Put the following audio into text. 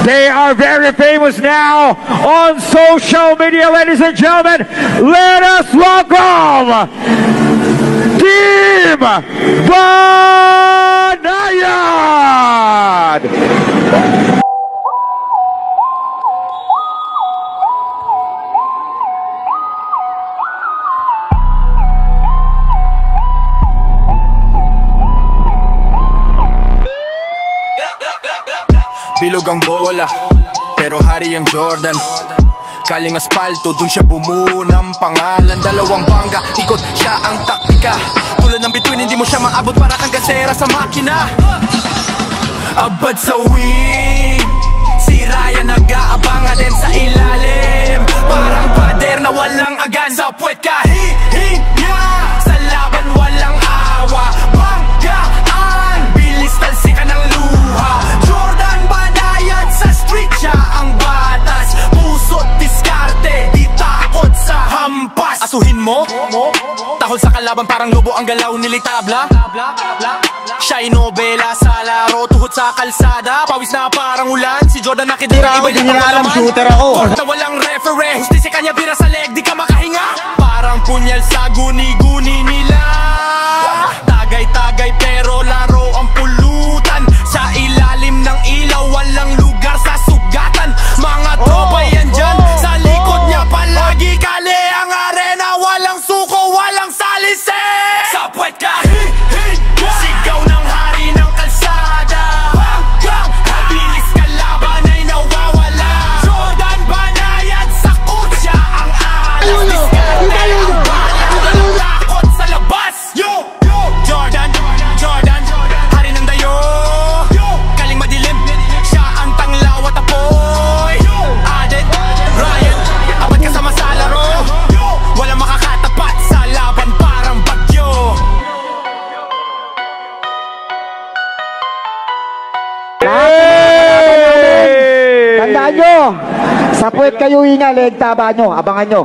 They are very famous now on social media, ladies and gentlemen. Let us welcome Team Banayad! Bilog ang bola, pero hari ang Jordan. Kaling aspalto, dun siya bumuo ng pangalan. Dalawang bangga, ikot siya ang taktika. Tulad ng bituin, hindi mo siya maabot para kang gasera sa makina. Abad sa wing, si Ryan nag-aabangan din sa ilalim. Parang pader na walang agan sa puwet kahihinya. Sa laban walang awa, banggaan, bilis talsikan ng luha. Jordan Banayad sa street siya ang batas. Puso't diskarte, di takot sa hampas. Asuhin mo? Tahol sa kalaban parang lobo ang galaw nilitabla. Siya'y nobela sa laro, tuhod sa kalsada. Pawis na parang ulan, si Jordan nakidira. Iba niya alam, shooter ako. Na walang referee, hustisi kanya bira sa leg, di ka makahinga. Parang punyal sa guni-guni nila. Tagay-tagay pero laro ang pulutan. Sa ilalim ng ilaw, walang lugar sa sugatan. Mga tropa yan dyan, sa likod niya palagi. Kali ang arena, walang suko, walang salise. Sa puwet ka, sigaw ng hari ng kalsada. Bilis kalaban ay nawawala. Jordan Banayad sa kutya ang alas. Diskarte ang bayan, takot sa labas. Jordan, hari ng dayo. Kaling madilim, siya ang tanglaw at apoy. Adet, Ryan, abad kasama sa laro. Walang makakatapat sa laban parang bagyo. Tandaan nyo, sa puwet kayo hinga, leg taba nyo, abangan nyo.